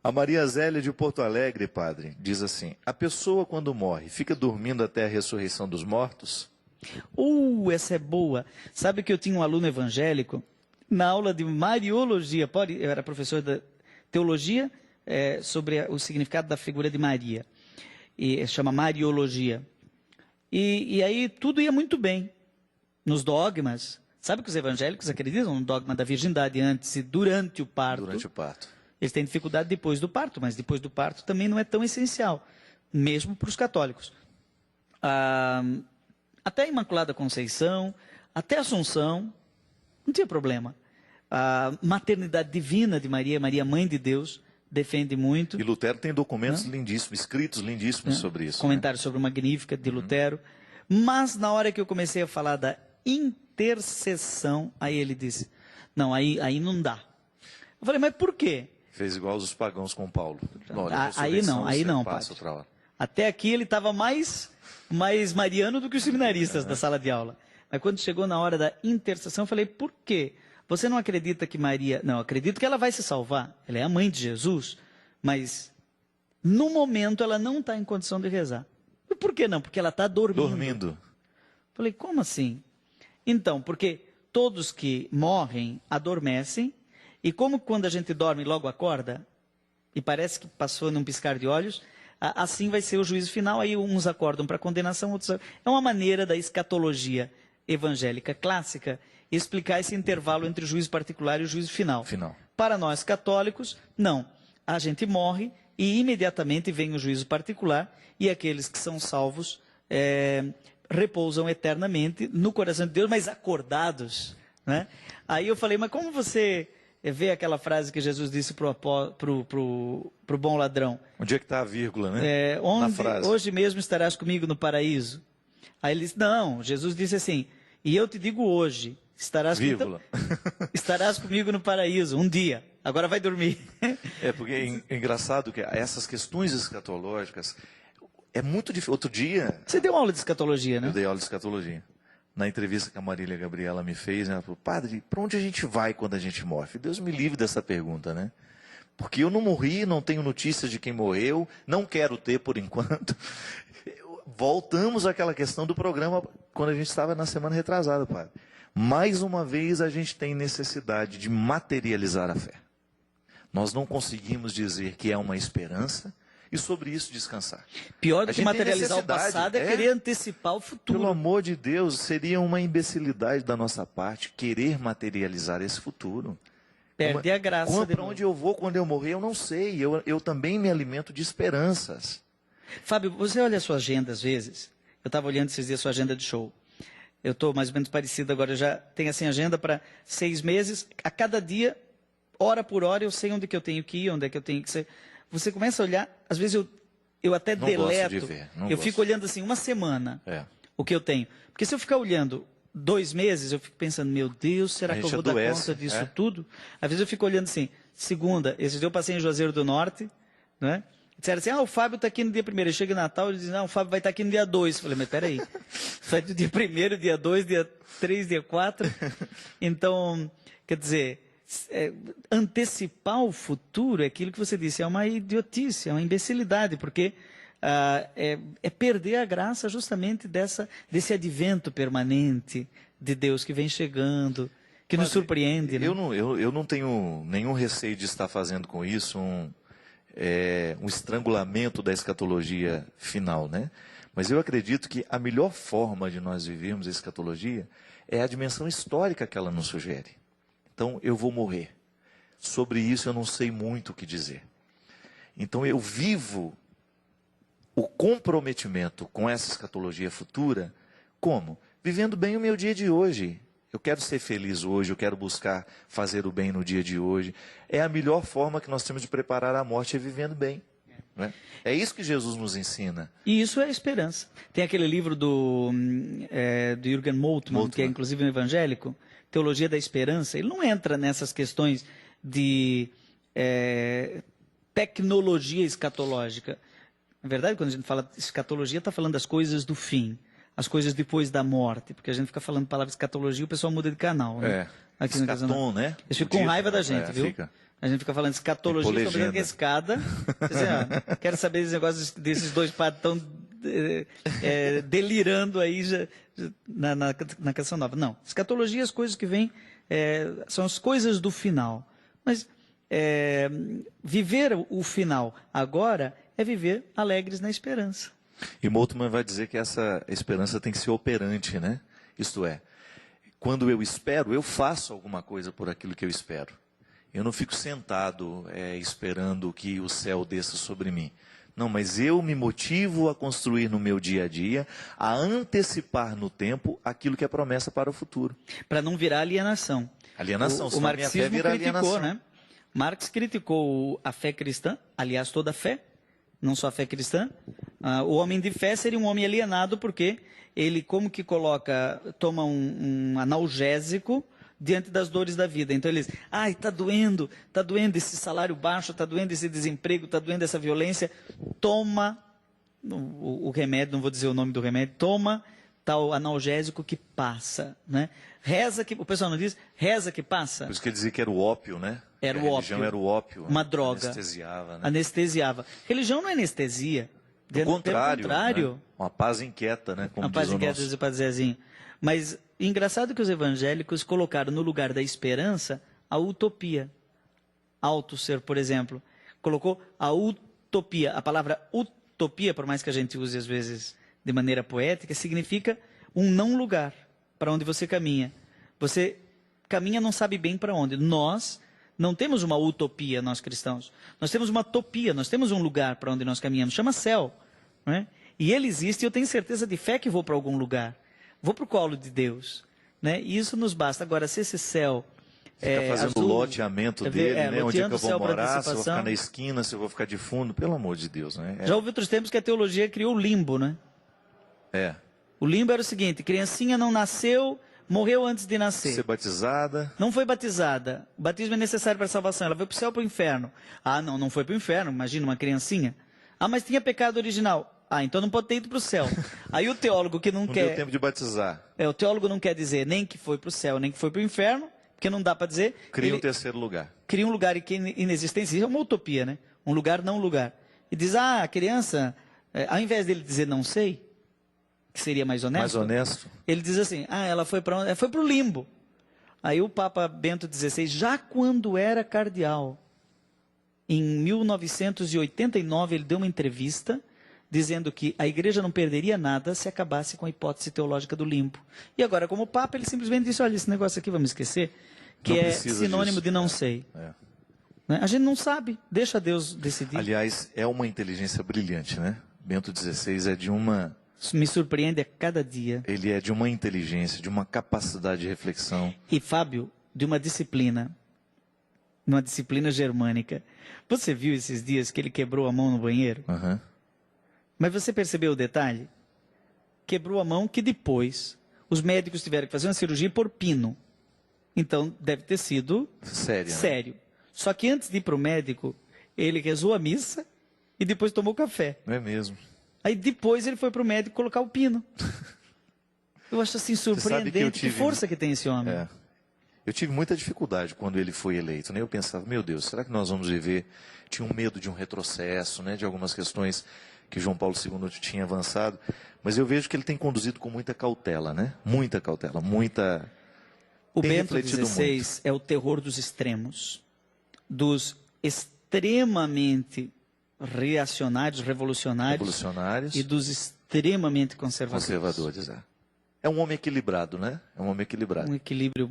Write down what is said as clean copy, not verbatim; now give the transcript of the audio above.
A Maria Zélia de Porto Alegre, padre, diz assim: a pessoa quando morre fica dormindo até a ressurreição dos mortos? Essa é boa. Sabe que eu tinha um aluno evangélico na aula de Mariologia, eu era professor de teologia sobre o significado da figura de Maria, e chama Mariologia. E aí tudo ia muito bem nos dogmas. Sabe que os evangélicos acreditam no dogma da virgindade antes e durante o parto. Durante o parto. Eles têm dificuldade depois do parto, mas depois do parto também não é tão essencial, mesmo para os católicos. Até a Imaculada Conceição, até a Assunção, não tinha problema. A maternidade divina de Maria, Maria Mãe de Deus, defende muito. E Lutero tem documentos lindíssimos, escritos lindíssimos sobre isso. Comentário sobre o Magnífica de Lutero. Mas na hora que eu comecei a falar da intercessão, aí ele disse, não, aí não dá. Eu falei, mas por quê? Fez igual os pagãos com Paulo. Olha, aí não, padre. Até aqui ele estava mais mariano do que os seminaristas da sala de aula. Mas quando chegou na hora da intercessão, eu falei, por quê? Você não acredita que Maria... Não, acredito que ela vai se salvar. Ela é a mãe de Jesus. Mas, no momento, ela não está em condição de rezar. E por que não? Porque ela está dormindo. Falei, como assim? Então, porque todos que morrem adormecem. E como quando a gente dorme logo acorda, e parece que passou num piscar de olhos, assim vai ser o juízo final, aí uns acordam para condenação, outros... É uma maneira da escatologia evangélica clássica explicar esse intervalo entre o juízo particular e o juízo final. Para nós católicos, não. A gente morre e imediatamente vem o juízo particular e aqueles que são salvos repousam eternamente no coração de Deus, mas acordados. Né? Aí eu falei, mas como você... vê aquela frase que Jesus disse pro bom ladrão. Onde é que está a vírgula, né? Na frase. Hoje mesmo estarás comigo no paraíso. Aí ele disse, não, Jesus disse assim, e eu te digo hoje, estarás comigo no paraíso, um dia, agora vai dormir. Porque é engraçado que essas questões escatológicas, é muito difícil. Outro dia... Você deu aula de escatologia, né? Eu dei aula de escatologia. Na entrevista que a Marília Gabriela me fez, ela falou, padre, para onde a gente vai quando a gente morre? Deus me livre dessa pergunta, né? Porque eu não morri, não tenho notícias de quem morreu, não quero ter por enquanto. Voltamos àquela questão do programa quando a gente estava na semana retrasada, padre. Mais uma vez a gente tem necessidade de materializar a fé. Nós não conseguimos dizer que é uma esperança, e sobre isso descansar. Pior do que materializar o passado é querer antecipar o futuro. Pelo amor de Deus, seria uma imbecilidade da nossa parte querer materializar esse futuro. Perde a graça. Para onde eu vou quando eu morrer, eu não sei. Eu também me alimento de esperanças. Fábio, você olha a sua agenda às vezes. Eu estava olhando esses dias a sua agenda de show. Eu estou mais ou menos parecido agora. Eu já tenho assim agenda para 6 meses. A cada dia, hora por hora, eu sei onde que eu tenho que ir, onde é que eu tenho que ser... Você começa a olhar, às vezes eu até deleto, eu fico olhando assim, uma semana, o que eu tenho. Porque se eu ficar olhando 2 meses, eu fico pensando, meu Deus, será que eu vou dar conta disso tudo? Às vezes eu fico olhando assim, segunda, esse dia eu passei em Juazeiro do Norte, né? Disseram assim, o Fábio está aqui no dia 1º. Chega Natal, ele diz, não, o Fábio vai estar aqui no dia 2. Eu falei, mas peraí, vai do dia 1º, dia 2, dia 3, dia 4. Então, quer dizer... antecipar o futuro é aquilo que você disse, é uma idiotice, é uma imbecilidade, porque é perder a graça justamente desse advento permanente de Deus que vem chegando, que nos surpreende. Né? Eu não tenho nenhum receio de estar fazendo com isso um estrangulamento da escatologia final, né? Mas eu acredito que a melhor forma de nós vivermos a escatologia é a dimensão histórica que ela nos sugere. Então, eu vou morrer. Sobre isso, eu não sei muito o que dizer. Então, eu vivo o comprometimento com essa escatologia futura, como? Vivendo bem o meu dia de hoje. Eu quero ser feliz hoje, eu quero buscar fazer o bem no dia de hoje. É a melhor forma que nós temos de preparar a morte, é vivendo bem. Né? É isso que Jesus nos ensina. E isso é a esperança. Tem aquele livro do Jürgen Moltmann, que é inclusive um evangélico, Teologia da Esperança. Ele não entra nessas questões de tecnologia escatológica. Na verdade, quando a gente fala de escatologia, está falando das coisas do fim, as coisas depois da morte, porque a gente fica falando palavra escatologia, o pessoal muda de canal. Né? Aqui Escatom, né? Eles ficam com raiva da gente, viu? Fica. A gente fica falando de escatologia, estou pensando que é escada. Assim, ó, quero saber esse negócio desses dois padres tão delirando aí na Canção Nova. Não, escatologia, as coisas que vêm, são as coisas do final. Mas viver o final agora é viver alegres na esperança. E Moltmann vai dizer que essa esperança tem que ser operante, né? Isto é, quando eu espero, eu faço alguma coisa por aquilo que eu espero. Eu não fico sentado esperando que o céu desça sobre mim. Não, mas eu me motivo a construir no meu dia a dia, a antecipar no tempo aquilo que é promessa para o futuro. Para não virar alienação. Alienação, o marxismo criticou, alienação, né? Marx criticou a fé cristã, aliás, toda a fé, não só a fé cristã. O homem de fé seria um homem alienado porque ele, como que toma um analgésico diante das dores da vida. Então ele diz, está doendo esse salário baixo, está doendo esse desemprego, está doendo essa violência, toma o remédio, não vou dizer o nome do remédio, toma tal analgésico que passa, né? Reza que, o pessoal não diz, reza que passa. Por isso que ele dizia que era o ópio, né? Era o ópio. Era o ópio. Uma droga. Anestesiava, né? Anestesiava. Religião não é anestesia. Pelo contrário. Né? Uma paz inquieta, né? Como uma paz inquieta, diz o Padre Zezinho. Mas engraçado que os evangélicos colocaram no lugar da esperança a utopia. Althusser, por exemplo, colocou a utopia. A palavra utopia, por mais que a gente use às vezes de maneira poética, significa um não lugar para onde você caminha. Você caminha não sabe bem para onde. Nós não temos uma utopia, nós cristãos. Nós temos uma topia, nós temos um lugar para onde nós caminhamos, chama céu. Não é? E ele existe e eu tenho certeza de fé que vou para algum lugar. Vou para o colo de Deus. Né? E isso nos basta. Agora, se esse céu... Fica fazendo o loteamento dele, né? Onde é que eu vou morar, se eu vou ficar na esquina, se eu vou ficar de fundo, pelo amor de Deus. Né? Já houve outros tempos que a teologia criou o limbo, né? O limbo era o seguinte, criancinha não nasceu, morreu antes de nascer. Ser batizada. Não foi batizada. O batismo é necessário para a salvação. Ela foi para o céu ou para o inferno? Não foi para o inferno. Imagina uma criancinha. Mas tinha pecado original. Então não pode ter ido para o céu. Aí o teólogo que não quer... Não deu tempo de batizar. O teólogo não quer dizer nem que foi para o céu, nem que foi para o inferno, porque não dá para dizer. Cria um terceiro lugar. Cria um lugar que inexistência. Isso é uma utopia, né? Um lugar não lugar. E diz, a criança, ao invés dele dizer não sei, que seria mais honesto. Mais honesto. Ele diz assim, ela foi para onde? Foi para o limbo. Aí o Papa Bento XVI, já quando era cardeal, em 1989, ele deu uma entrevista dizendo que a igreja não perderia nada se acabasse com a hipótese teológica do limbo. E agora, como Papa, ele simplesmente disse, olha, esse negócio aqui, vamos esquecer, que é sinônimo de não sei. Né? A gente não sabe, deixa Deus decidir. Aliás, é uma inteligência brilhante, né? Bento XVI é de uma... Isso me surpreende a cada dia. Ele é de uma inteligência, de uma capacidade de reflexão. E, Fábio, de uma disciplina germânica. Você viu esses dias que ele quebrou a mão no banheiro? Mas você percebeu o detalhe? Quebrou a mão que depois os médicos tiveram que fazer uma cirurgia por pino. Então, deve ter sido sério. Né? Só que antes de ir para o médico, ele rezou a missa e depois tomou café. Não é mesmo? Aí depois ele foi para o médico colocar o pino. Eu acho assim surpreendente que força que tem esse homem. Eu tive muita dificuldade quando ele foi eleito. Né? Eu pensava, meu Deus, será que nós vamos viver? Tinha um medo de um retrocesso, né? De algumas questões que João Paulo II tinha avançado. Mas eu vejo que ele tem conduzido com muita cautela, né? Muita cautela, muita... O Bento XVI é o terror dos extremos. Dos extremamente reacionários, revolucionários. E dos extremamente conservadores. É um homem equilibrado, né? É um homem equilibrado. Um equilíbrio